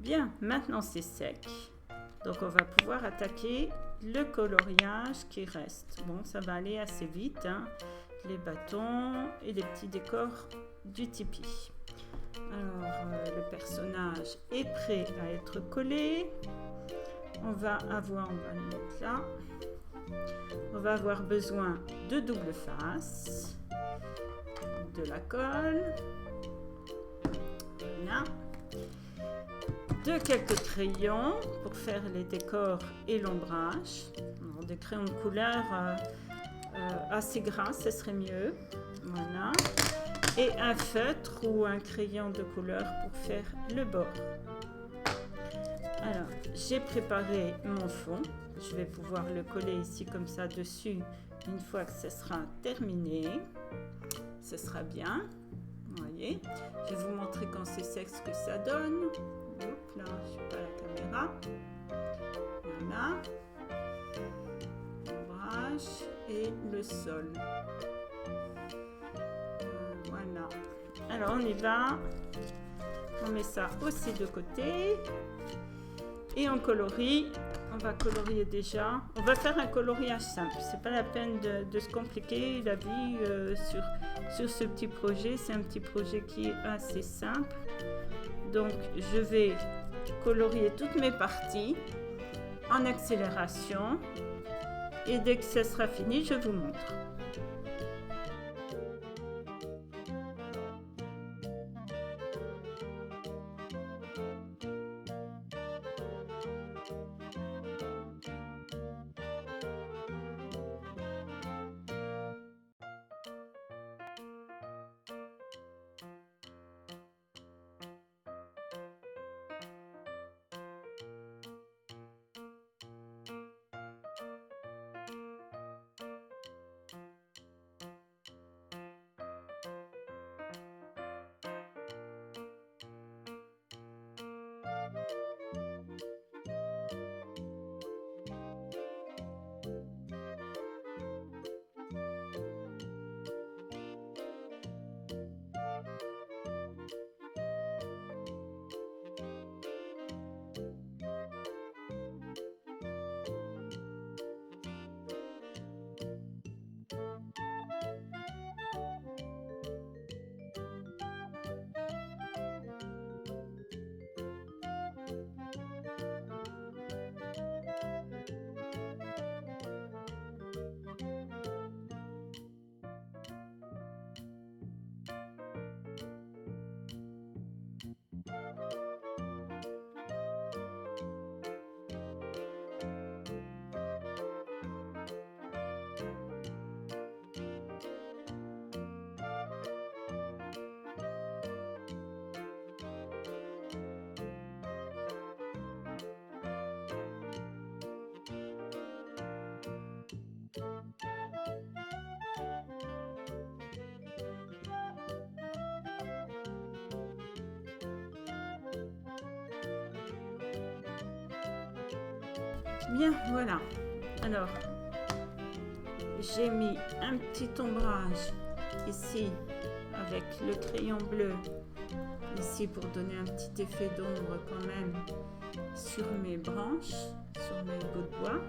Bien, maintenant c'est sec. Donc on va pouvoir attaquer le coloriage qui reste. Bon, ça va aller assez vite, hein. Les bâtons et les petits décors du tipi. Alors, le personnage est prêt à être collé. On va le mettre là. On va avoir besoin de double face, de la colle, voilà, de quelques crayons pour faire les décors et l'ombrage. Des crayons de couleur assez gras, ce serait mieux. Voilà. Et un feutre ou un crayon de couleur pour faire le bord. Alors, j'ai préparé mon fond. Je vais pouvoir le coller ici comme ça dessus une fois que ce sera terminé. Ce sera bien. Vous voyez. Je vais vous montrer quand c'est sec ce que ça donne. Hop là, je suis pas à la caméra. Voilà. L'ombrage et le sol. Voilà. Alors on y va. On met ça aussi de côté. Et on colorie. On va colorier déjà. On va faire un coloriage simple. C'est pas la peine de se compliquer la vie sur ce petit projet. C'est un petit projet qui est assez simple. Donc je vais colorier toutes mes parties en accélération. Et dès que ça sera fini, je vous montre. Bien, voilà. Alors, j'ai mis un petit ombrage ici avec le crayon bleu ici pour donner un petit effet d'ombre quand même sur mes branches, sur mes bouts de bois,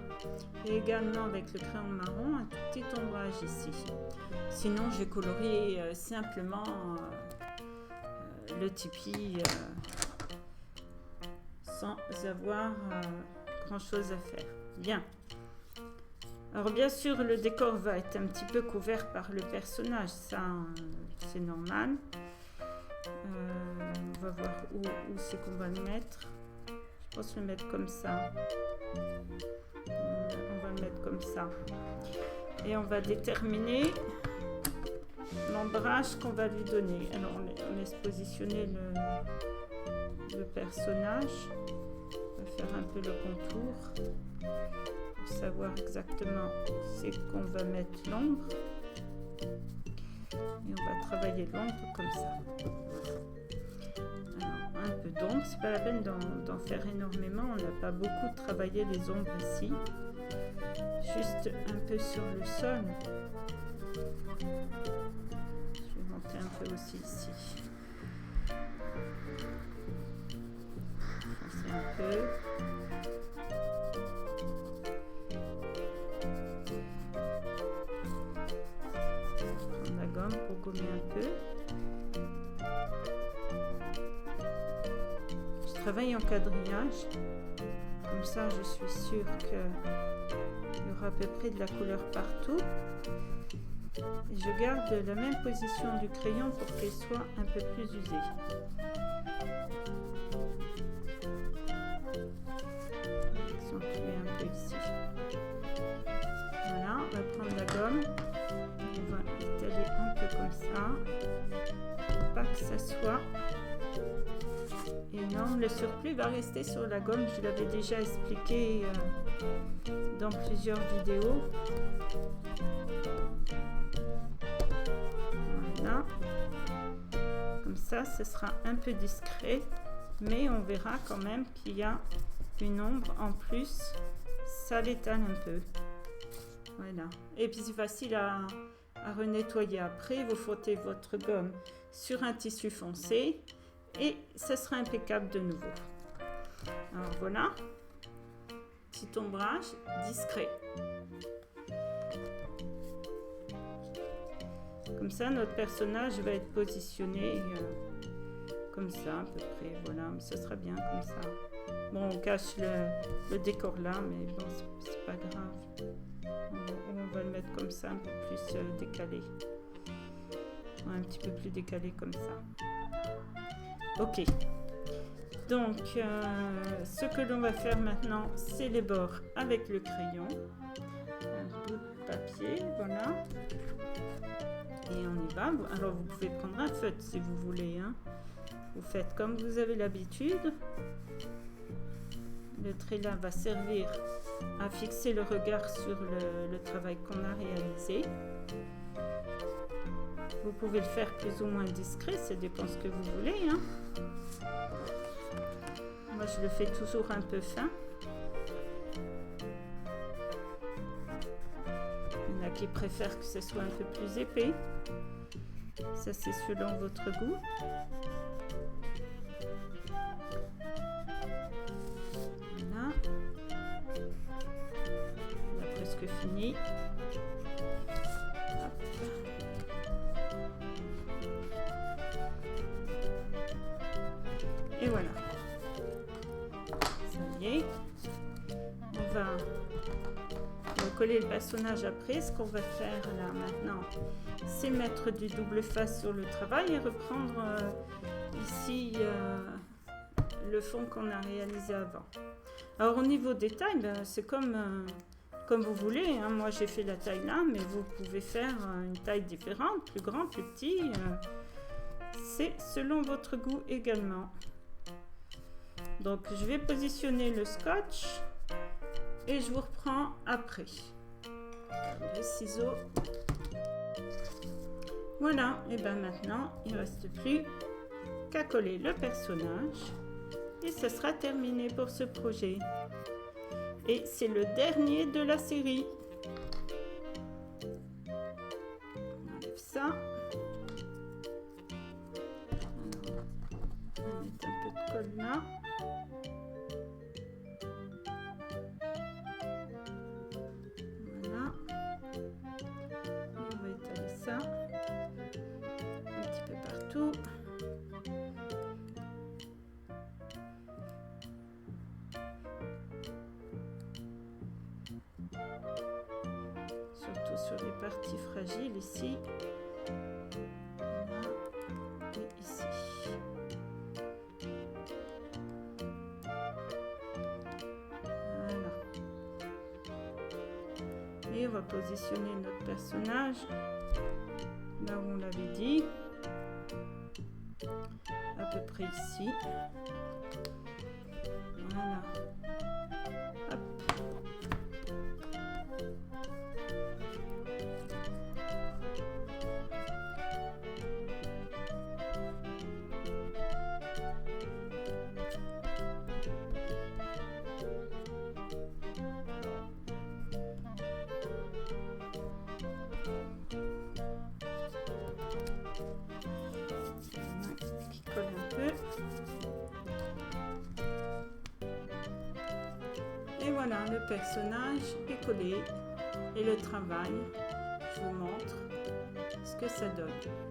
et également avec le crayon marron un petit ombrage ici. Sinon, j'ai colorié simplement le tipi sans avoir grand chose à faire. Bien. Alors bien sûr, le décor va être un petit peu couvert par le personnage, ça c'est normal. On va voir où c'est qu'on va le mettre. Je pense le mettre comme ça. On va le mettre comme ça. Et on va déterminer l'ombrage qu'on va lui donner. Alors on laisse positionner le personnage. On va faire un peu le contour pour savoir exactement c'est qu'on va mettre l'ombre. Et on va travailler l'ombre comme ça. Alors, un peu d'ombre, c'est pas la peine d'en faire énormément, on n'a pas beaucoup travaillé les ombres ici. Juste un peu sur le sol. Je vais monter un peu aussi ici. un peu. Prendre la gomme pour gommer un peu. Je travaille en quadrillage. Comme ça, je suis sûre qu'il y aura à peu près de la couleur partout. Et je garde la même position du crayon pour qu'elle soit un peu plus usée. Accentuer un peu ici. Voilà, on va prendre la gomme. On va étaler un peu comme ça. Pour pas que ça soit énorme. Le surplus va rester sur la gomme. Je l'avais déjà expliqué dans plusieurs vidéos. Voilà. Comme ça, ce sera un peu discret. Mais on verra quand même qu'il y a une ombre en plus. Ça l'étale un peu. Voilà. Et puis c'est facile à renettoyer après. Vous frottez votre gomme sur un tissu foncé. Et ce sera impeccable de nouveau. Alors voilà, petit ombrage discret. Comme ça, notre personnage va être positionné comme ça à peu près. Voilà, mais ce sera bien comme ça. Bon, on cache le décor là, mais bon, c'est pas grave. On va le mettre comme ça, un peu plus décalé. Un petit peu plus décalé comme ça. Ok, donc ce que l'on va faire maintenant, c'est les bords avec le crayon, un bout de papier, voilà, et on y va. Alors vous pouvez prendre un feutre si vous voulez, hein. Vous faites comme vous avez l'habitude. Le trait là va servir à fixer le regard sur le travail qu'on a réalisé. Vous pouvez le faire plus ou moins discret, ça dépend ce que vous voulez, hein. Moi, je le fais toujours un peu fin. Il y en a qui préfèrent que ce soit un peu plus épais. Ça, c'est selon votre goût. Voilà. On a presque fini. Et voilà, ça y est. On va coller le personnage après. Ce qu'on va faire là maintenant, c'est mettre du double face sur le travail et reprendre ici le fond qu'on a réalisé avant. Alors au niveau des tailles, ben, c'est comme vous voulez, hein. Moi j'ai fait la taille là, mais vous pouvez faire une taille différente, plus grand, plus petit. C'est selon votre goût également. Donc je vais positionner le scotch et je vous reprends après. Les ciseaux. Voilà, et bien maintenant il ne reste plus qu'à coller le personnage et ce sera terminé pour ce projet. Et c'est le dernier de la série. On enlève ça. Alors, on va mettre un peu de colle là. Voilà. Et on va étaler ça un petit peu partout. Surtout sur les parties fragiles ici. Là et ici. Voilà. Et on va positionner notre personnage là où on l'avait dit. À peu près ici. Voilà. Hop. Qui colle un peu. voilà, le personnage est collé et le travail, je vous montre ce que ça donne.